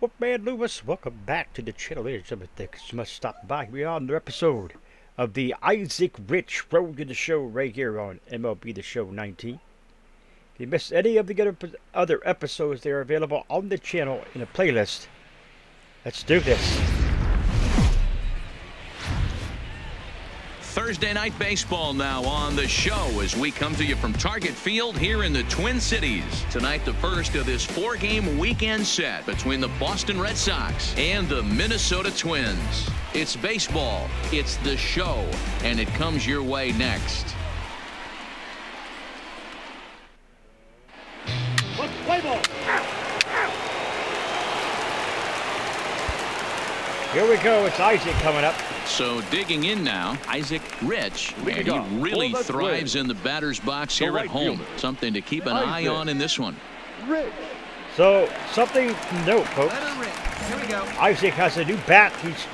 Wolfman Loomis, welcome back to the channel. Ladies and gentlemen, thanks so much for stopping by. We are on another episode of the Isaac Rich Road to the Show right here on MLB The Show 19. If you missed any of the other episodes, they are available on the channel in a playlist. Let's do this. Thursday night baseball now on the show as we come to you from Target Field here in the Twin Cities. Tonight, the first of this four-game weekend set between the Boston Red Sox and the Minnesota Twins. It's baseball, it's the show, and it comes your way next. Let's play ball. Here we go. It's Isaac coming up. So digging in now, Isaac Rich, and he really thrives in the batter's box here at home. Something to keep an eye on in this one. So something to note, folks. Here we go. Isaac has a new bat he's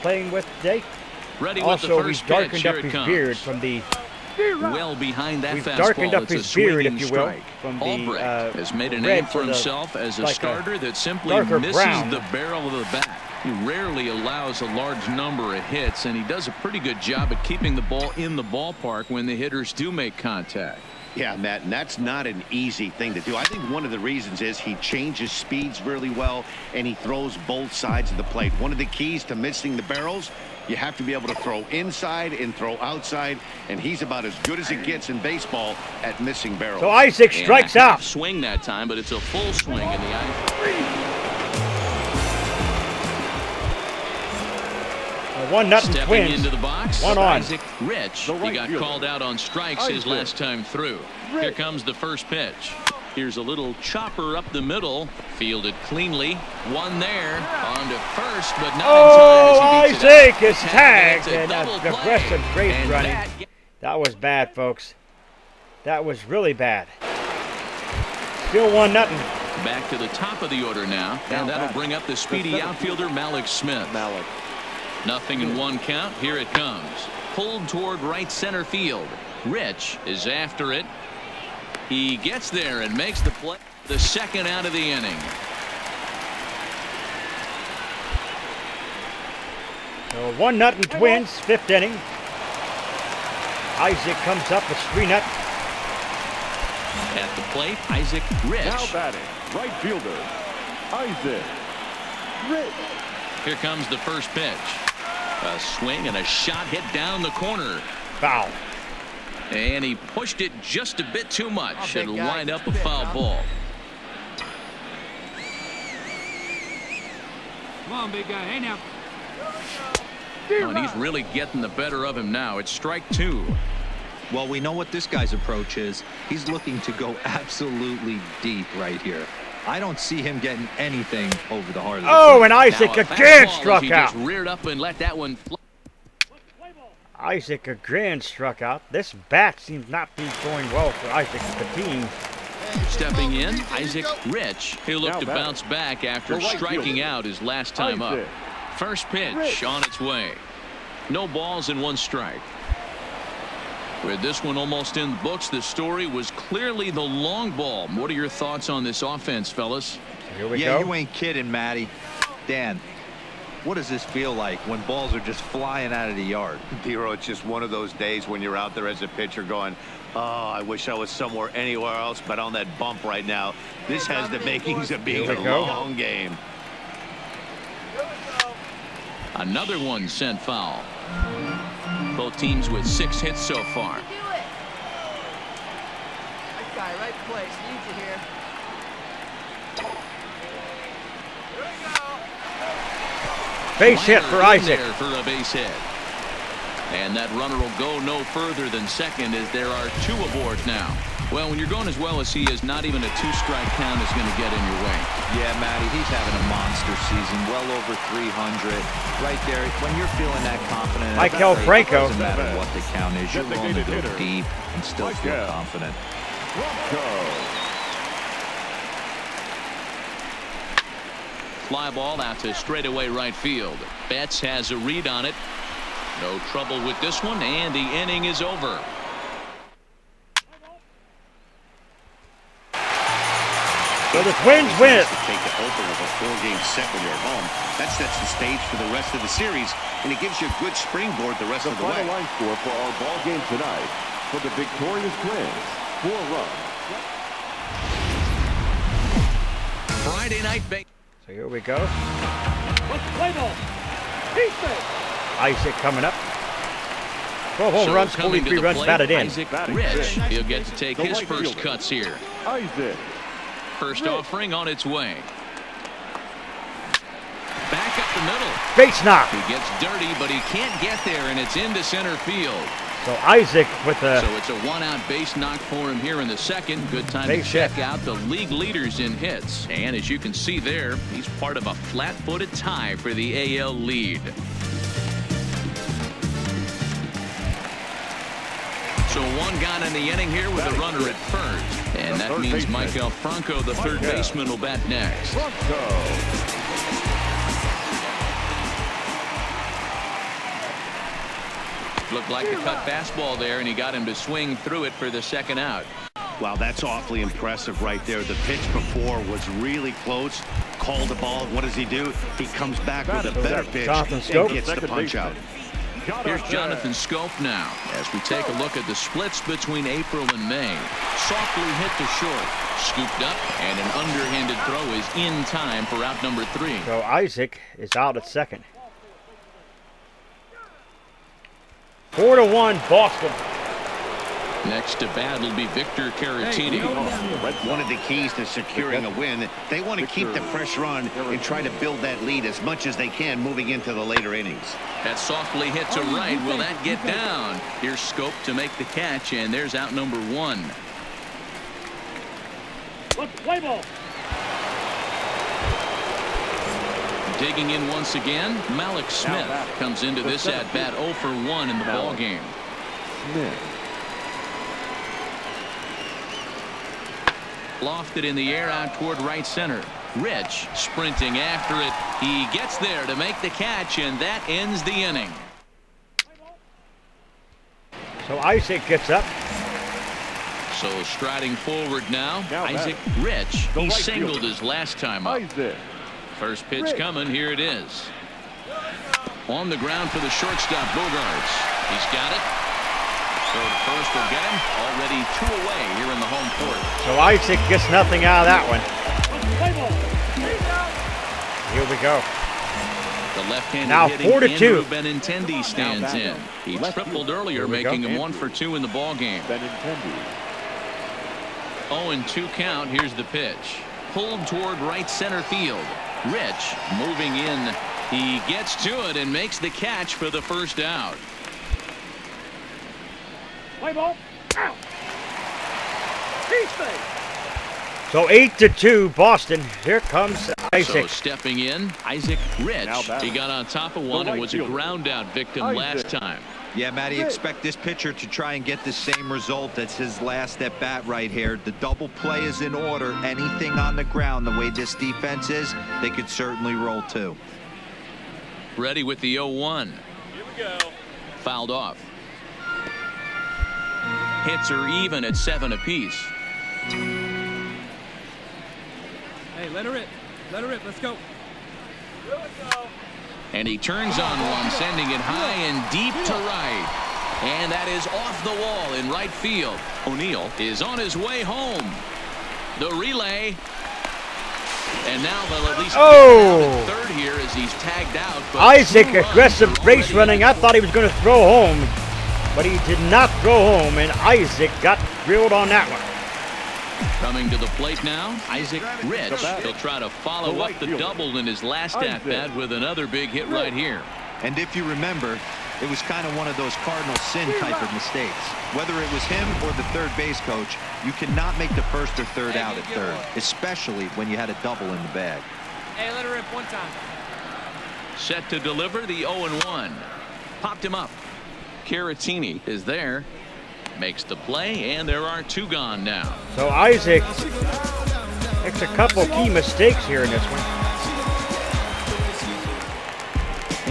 playing with today. Ready with Also, the we've first darkened pitch. up Here his it comes. beard from the. Well behind that We've fastball, darkened up it's a his beard, if swinging you will, strike. from the Albrecht has made a red name for to the- himself as a like a starter that simply darker misses brown. the barrel of the bat. He rarely allows a large number of hits, and he does a pretty good job at keeping the ball in the ballpark when the hitters do make contact. Yeah, Matt, and that's not an easy thing to do. I think one of the reasons is he changes speeds really well, and he throws both sides of the plate. One of the keys to missing the barrels, you have to be able to throw inside and throw outside, and he's about as good as it gets in baseball at missing barrels. So Isaac strikes And a out. half swing that time, but it's a full swing in the eye. 1-0 Stepping Twins. into the box, One on. Isaac Rich. He got called out on strikes his last time through. Here comes the first pitch. Here's a little chopper up the middle, fielded cleanly. One there, on to first, but not Oh, in time as he beats it Isaac out. is tagged, It's a and double play. aggressive base And running. that That was bad, folks. That was really bad. Still 1-0. back to the top of the order now, and that'll bring up the speedy outfielder Malik Smith. Nothing in one count. Here it comes. Pulled toward right center field. Rich is after it. He gets there and makes the play. The second out of the inning. So 1-0 Twins, fifth inning. Isaac comes up with 3-0. At the plate, Isaac Rich. Now batting, right fielder, Isaac Rich. Here comes the first pitch. A swing and a shot hit down the corner. Foul. And he pushed it just a bit too much. big It'll guy. wind up a Big, foul huh? ball. Come on, big guy. Hey, now. Oh, and he's really getting the better of him now. It's strike two. Well, we know what this guy's approach is. He's looking to go absolutely deep right here. I don't see him getting anything over the heart of the Oh, plate. and Isaac Now a again fastball as struck he out. just reared up and let that one fly. Isaac again struck out. This bat seems not be going well for Isaac Patine. Stepping in, Isaac Rich. He'll look Now to batting. bounce back after The right striking fielder, out his last time up. Isaac First pitch Rich. on its way. No balls and one strike. With this one almost in the books, the story was clearly the long ball. What are your thoughts on this offense, fellas? Here we Yeah, go. you ain't kidding, Matty. Dan, what does this feel like when balls are just flying out of the yard? Dero, it's just one of those days when you're out there as a pitcher going, oh, I wish I was somewhere anywhere else but on that bump right now. This has the makings of being Here a we go. long game. Another one sent foul. Both teams with 6 hits so far. Do it. Right guy, right place. Need you here. Base hit for Liner in Isaac. there for a base hit. And that runner will go no further than second as there are 2 aboard now. Well, when you're going as well as he is, not even a 2-strike count is going to get in your way. Yeah, Matty, he's having a monster season, well over 300. Right there, when you're feeling that confident, at Michael the plate, Franco. Doesn't matter what the count is, you're willing to go Designated hitter, deep and still feel Michael. confident. Fly ball out to straightaway right field. Betts has a read on it. No trouble with this one, and the inning is over. So the Twins win it. To take the opener of a 4-game set when you're at home. That sets the stage for the rest of the series, and it gives you a good springboard the rest of the way. The final line score for our ball game tonight for the victorious Twins, 4 runs. Friday night baseball. So here we go. Play ball. Isaac coming up. 12 home runs, coming to 43 the runs plate, batted in. Isaac Rich. He'll get to take his first cuts here. Isaac. First offering on its way. Back up the middle. Base knock. He gets dirty, but he can't get there, and it's into center field. So Isaac with a So it's a one-out base knock for him here in the second. Good time to Base check hit. out the league leaders in hits. And as you can see there, he's part of a flat-footed tie for the AL lead. So one gone in the inning here with a runner at first. And that means Michael Franco, the third baseman, will bat next. Looked like a cut fastball there, and he got him to swing through it for the second out. Wow, that's awfully impressive right there. The pitch before was really close. Called the ball. What does he do? He comes back with a better pitch Jonathan and Scope. gets the punch out. Here's Jonathan Scope now as we take a look at the splits between April and May. Softly hit to short, scooped up, and an underhanded throw is in time for out number 3. So Isaac is out at second. 4-1 Boston. Next to bat will be Victor Caratini. One of the keys to securing a win, they want to keep the pressure on and try to build that lead as much as they can moving into the later innings. That softly hit to right. Will that get down? Here's Scope to make the catch, and there's out number 1. Play ball. Digging in once again, Malik Smith comes into this at-bat 0 for 1 in the ballgame. Lofted in the air out toward right center. Rich sprinting after it. He gets there to make the catch, and that ends the inning. So Isaac gets up. So striding forward now Isaac Rich. He singled his last time up. First pitch coming. Here it is. On the ground for the shortstop, Bogarts. He's got it. So the first will get him. Already 2 away here in the home court. So Isaac gets nothing out of that one. Here we go. The left-handed Now hitting 4-2. Andrew Benintendi stands in. He tripled earlier, making him 1 for 2 in the ballgame. 0-2 count. Here's the pitch. Pulled toward right center field. Rich moving in. He gets to it and makes the catch for the first out. Play ball. Out. So 8-2 Boston. Here comes So Isaac. stepping in, Isaac Rich. He got on top of one and was a ground out victim last time. Yeah, Matty, expect this pitcher to try and get the same result as his last at bat right here. The double play is in order. Anything on the ground, the way this defense is, they could certainly roll too. Ready with the 0-1. Here we go. Fouled off. Hits are even at 7 apiece. Hey, let her rip. Let her rip. Let's go. And he turns on one, sending it high and deep to right. And that is off the wall in right field. O'Neill is on his way home. The relay. And now they'll at least get third here as he's tagged out. But Isaac, aggressive base running. I thought he was going to throw home, but he did not throw home, and Isaac got drilled on that one. Coming to the plate now, Isaac Rich. He'll try to follow up the double in his last at-bat with another big hit right here. And if you remember, it was kind of one of those cardinal sin type of mistakes. Whether it was him or the third base coach, you cannot make the first or third out at third, especially when you had a double in the bag. Hey, let her rip one time. Set to deliver the 0-1. Popped him up. Caratini is there. Makes the play, and there are 2 gone now. So Isaac makes a couple key mistakes here in this one.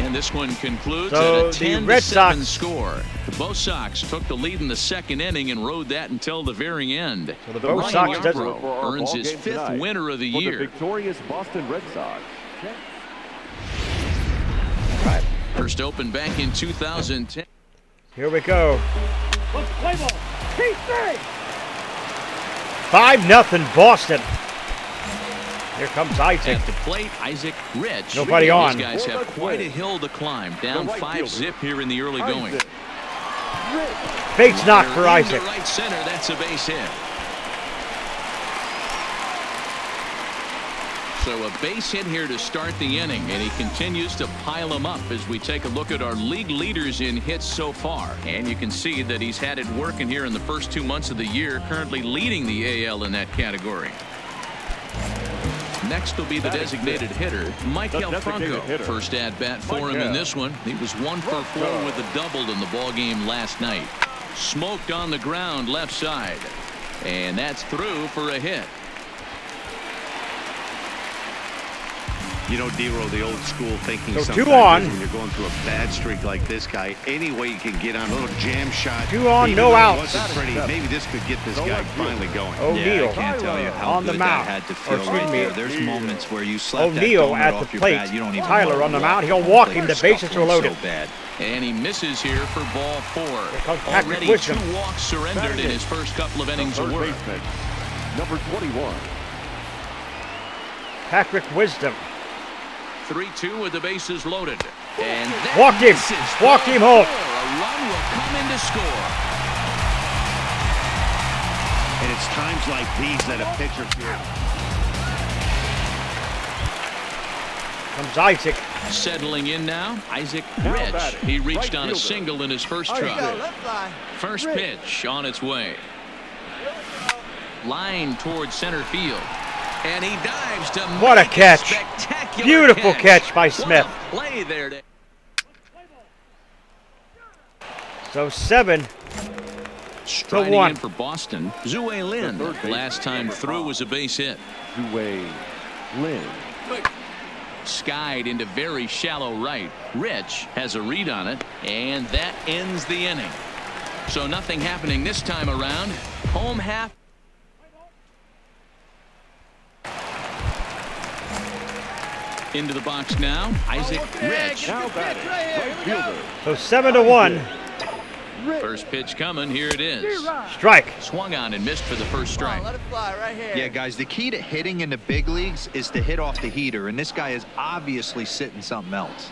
And this one concludes So at a the 10-7 Red Sox score. Both Sox took the lead in the second inning and rode that until the very end. So the both Ryan Sox doesn't- Yarbrough For our earns ball his game 5th tonight, winner of the for year. the victorious Boston Red Sox. First opened back in 2010. Here we go. 5-0 Boston. Here comes Isaac. At the plate, Isaac Rich. Nobody on. These guys have quite a hill to climb. Down 5-zip here in the early going. Base knock for Into Isaac. right center, that's a base hit. So a base hit here to start the inning, and he continues to pile them up as we take a look at our league leaders in hits so far. And you can see that he's had it working here in the first 2 months of the year, currently leading the AL in that category. Next will be the designated hitter, Michael Franco. First at bat for him in this one. He was 1 for 4 with a double in the ball game last night. Smoked on the ground left side, and that's through for a hit. You know, D-Roll, the old school thinking So sometimes 2 on. is when you're going through a bad streak like this guy, any way you can get on a little jam shot. 2 on, even no though it outs. wasn't pretty, maybe this could get this guy finally going. O'Neal I can't tell you how on the good mound. that had to Or feel excuse right me, there. There's moments where you slap that O'Neal donut at off the your plate. bat, you don't even Tyler know on the what mound. He'll walk like him. The you're bases are scuffling loaded. So bad. And he misses here for ball 4. comes Patrick Already Wisdom. 2 walks surrendered in his first couple of innings of Third work. baseman, number 21. Patrick Wisdom. 3-2 with the bases loaded. And that Walked him. misses. Walked him home. A run will come in to score. And it's times like these that a pitcher Comes Isaac. Settling in now, Isaac Now Rich. batting, He reached right on a fielder. single in his first Isaac. try. First pitch on its way. Line towards center field. And he dives to What a make catch. Spectacular Beautiful catch by What Smith. a play there. So 7. Striding 1. in for Boston, Zue Lin. The third baseman, Last time number through 5. was a base hit. Zue Lin. Skied into very shallow right. Rich has a read on it, and that ends the inning. So nothing happening this time around. Home half. Into the box now, Isaac Rich. Now batting, right fielder. So 7-1. First pitch coming, here it is. Strike. Swung on and missed for the first strike. Let it fly right here. Yeah, guys, the key to hitting in the big leagues is to hit off the heater, and this guy is obviously sitting something else.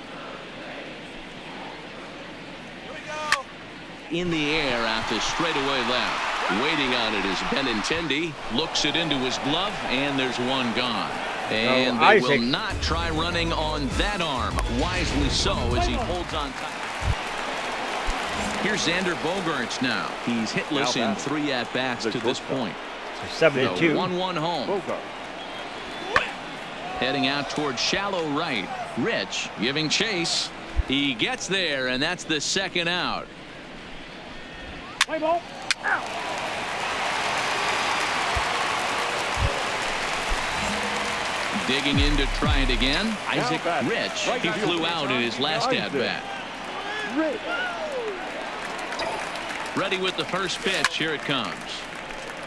In the air after straightaway left. Waiting on it is Benintendi. Looks it into his glove, and there's one gone. And they Isaac. will not try running on that arm. Wisely so as he holds on tight. Here's Xander Bogaerts now. He's hitless in 3 at-bats to this point. So The 7-2. 1-1 home. Bogart. Heading out towards shallow right. Rich giving chase. He gets there, and that's the second out. Digging in to try it again. Isaac batting, Rich. right He flew fielder, out in his last Isaac. at-bat. Rich. Ready with the first pitch. Here it comes.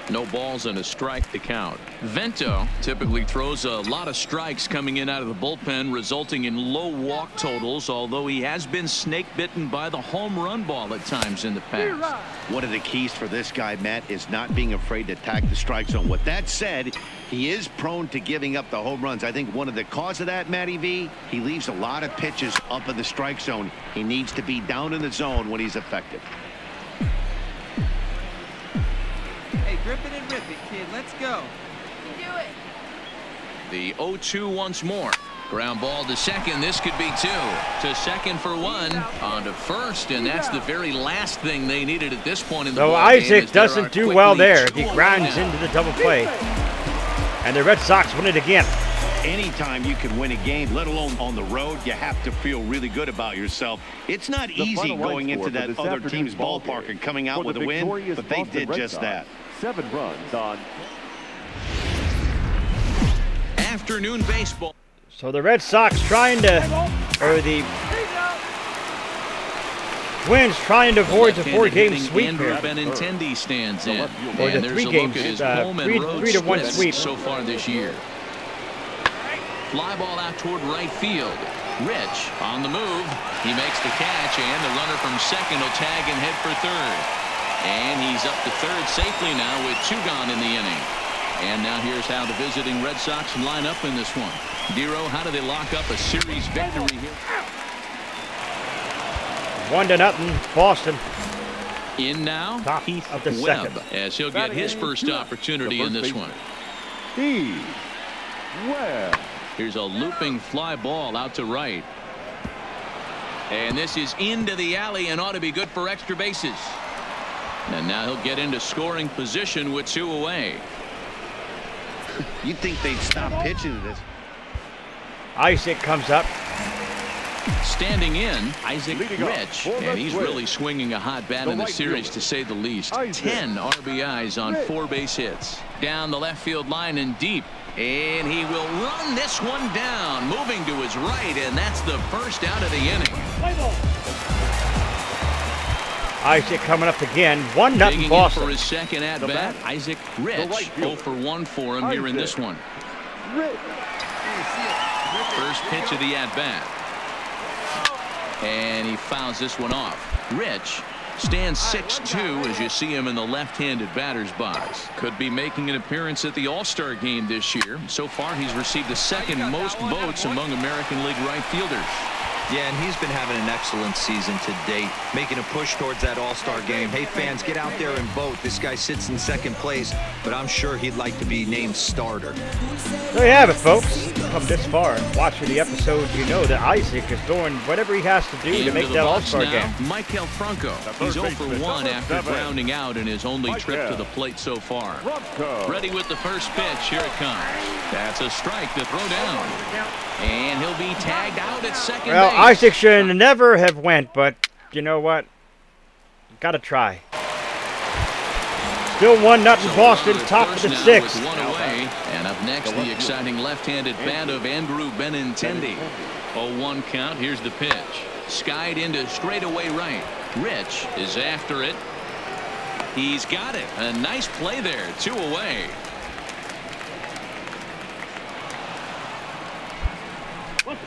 No balls and a strike to count. Vento typically throws a lot of strikes coming in out of the bullpen, resulting in low walk totals, although he has been snake bitten by the home run ball at times in the past. One of the keys for this guy, Matt, is not being afraid to attack the strike zone. With that said, he is prone to giving up the home runs. I think one of the cause of that, Matty V, he leaves a lot of pitches up in the strike zone. He needs to be down in the zone when he's effective. Hey, grip it and rip it, kid. Let's go. The 0-2 once more. Ground ball to second. This could be 2. To second for 1. On to first, and that's the very last thing they needed at this point in the So ball game, Isaac as there doesn't are do well quickly there. 2 He away grinds now. into the double play. And the Red Sox win it again. Anytime you can win a game, let alone on the road, you have to feel really good about yourself. It's not easy final line going score into for that this other afternoon's team's ball ballpark game. and coming out For with the a win, victorious but they Boston did Red just Sox, that. 7 runs on. Afternoon baseball. So the Red Sox trying to, or the Twins trying to avoid the Left-handed 4-game hitting sweep Andrew here. Benintendi stands in. Or And the there's a 3 look at his games, home and road 3-1 splits sweep. so far this year. Fly ball out toward right field. Rich on the move. He makes the catch, and the runner from second will tag and head for third. And he's up to third safely now with 2 gone in the inning. And now here's how the visiting Red Sox line up in this one. Dero, how do they lock up a series victory here? 1-0 Boston. In now, Top Heath of the Webb, second. as he'll get his first opportunity in this one. Heath Webb. Here's a looping fly ball out to right. And this is into the alley and ought to be good for extra bases. And now he'll get into scoring position with 2 away. You'd think they'd stop pitching to this. Isaac comes up. Standing in, Isaac Leading off Rich, for and he's Red really Wings. swinging a hot bat The in the right series, fielder, to say the least. Isaac 10 RBIs on Rich. 4 base hits. Down the left field line and deep. And he will run this one down, moving to his right, and that's the first out of the inning. Isaac coming up again. 1-0 Digging in Boston. for his second at The bat, bat, Isaac the Rich. right 0 fielder, for 1 for him here in this Isaac. one. Rich. First pitch of the at bat. And he fouls this one off. Rich stands 6'2" as you see him in the left-handed batter's box. Could be making an appearance at the All-Star game this year. So far, he's received the second most votes among American League right fielders. Yeah, and he's been having an excellent season to date, making a push towards that All-Star game. Hey, fans, get out there and vote. This guy sits in second place, but I'm sure he'd like to be named starter. There you have it, folks. Come this far watching the episode, you know that Isaac is doing whatever he has to do to Into make the that box All-Star now, game. Michael Franco. He's 0 for 1 after grounding out in his only trip to the plate so far. Franco. Ready with the first pitch. Here it comes. That's a strike to throw down. And he'll be tagged out at second Well, base. Isaac should never have went, but you know what? Gotta try. Still 1-0 So Boston, runner at top of first the now 6th. with 1 away. And up next, the exciting left-handed bat of Andrew Benintendi. 0-1 count. Here's the pitch. Skied into straightaway right. Rich is after it. He's got it. A nice play there. 2 away.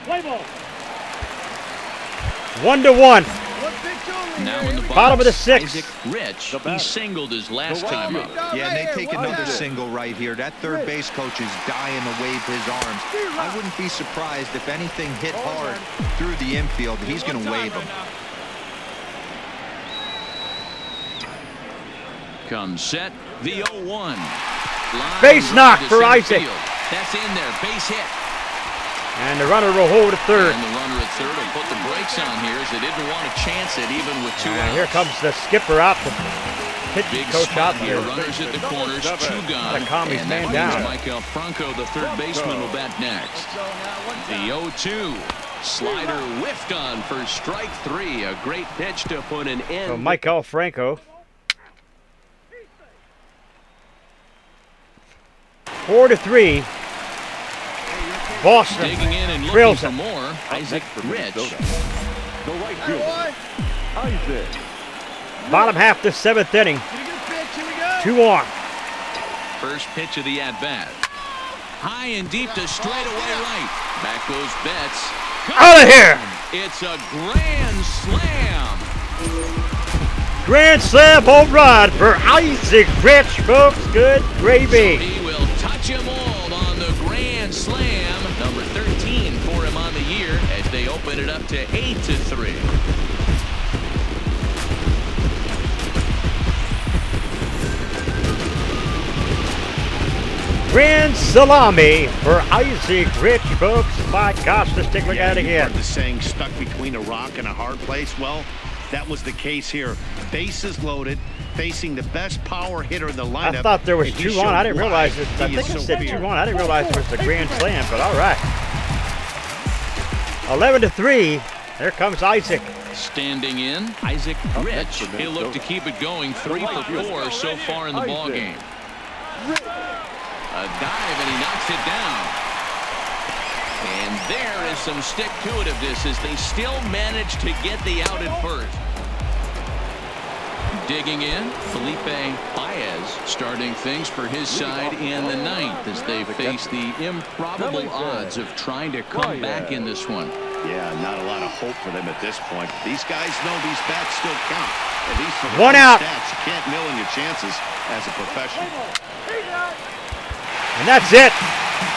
Play ball. 1-1. Now in the box, Bottom of the 6th. Isaac Rich. He singled his last time up. Yeah, and they take another single right here. That third base coach is dying to wave his arms. I wouldn't be surprised if anything hit hard through the infield. He's going to wave them. Comes set. The 0-1. Base knock for Isaac. That's in there. Base hit. And the runner will hold at third. And the runner at third will put the brakes on here as they didn't want to chance it even with 2 And outs. here comes the skipper out, the pitching Big coach spot out here. there. Runners at the corners. 2 gone. Gotta calm his And man that down. means Michael Franco, the third baseman, will bat next. The 0-2. Slider whiffed on for strike 3. A great pitch to put an end. So Michael Franco. 4-3. Boston Digging in and looking drills for it. more. Isaac Rich. The right fielder, Isaac. Bottom half the 7th inning. 2 on. First pitch of the at-bat. High and deep to straightaway right. Back goes Betts. Out of here! It's a grand slam. Grand slam home run for Isaac Rich, folks. Good gravy. He will touch him all on the grand slam. Number 13 for him on the year as they open it up to 8-3. Grand salami for Isaac Rich, folks. My gosh, let's take a look at it you've again. heard the saying, stuck between a rock and a hard place. Well, that was the case here. Bases loaded, facing the best power hitter in the lineup. I thought there was and he 2 on. showed I didn't why realize it. I he think is it so said 2 feared. on. I didn't realize it was the grand slam, but all right. 11-3. There comes Isaac. Standing in, Isaac Rich. He'll look to keep it going. 3 for 4 so far in the ball game. A dive and he knocks it down. And there is some stick-to-itiveness as they still manage to get the out at first. digging in. Felipe Baez starting things for his side in the ninth as they face the improbable odds of trying to come back in this one. Yeah, not a lot of hope for them at this point. These guys know these bats still count. At least for One out. Stats, you can't mill in your chances as a professional. And that's it.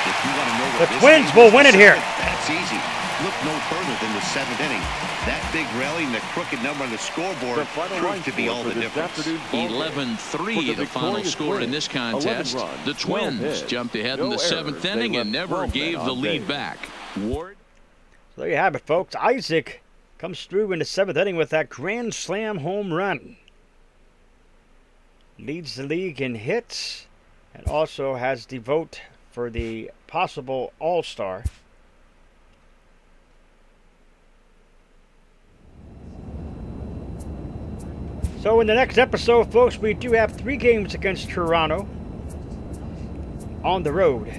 If you want to know The what this Twins game will is win it here. decided, that's easy. Look no further than the 7th inning. That big rally and the crooked number on the scoreboard proved to be all the difference. 11-3 the final score in this contest. The Twins jumped ahead in the 7th inning and never gave the lead back. Ward. So there you have it, folks. Isaac comes through in the 7th inning with that grand slam home run. Leads the league in hits and also has the vote for the possible All-Star. So in the next episode, folks, we do have 3 games against Toronto on the road.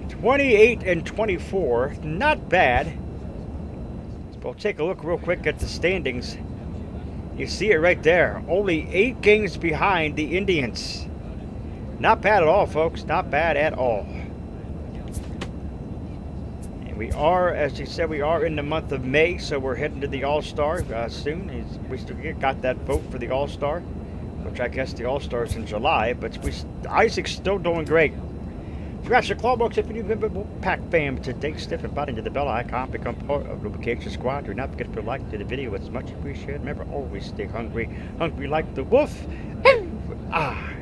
28-24, not bad. So we'll take a look real quick at the standings. You see it right there. Only 8 games behind the Indians. Not bad at all, folks. Not bad at all. And we are, as you said, we are in the month of May, so we're heading to the All-Star soon. We still got that vote for the All-Star, which I guess the All-Star is in July, but Isaac's still doing great. Scratch the claw box if you're new member Pack fam today. Stiff and button to the bell icon. Become part of the Lubrication Squad. Do not forget to like to the video. It's much appreciated. Remember, always stay hungry. Hungry like the wolf. Ah.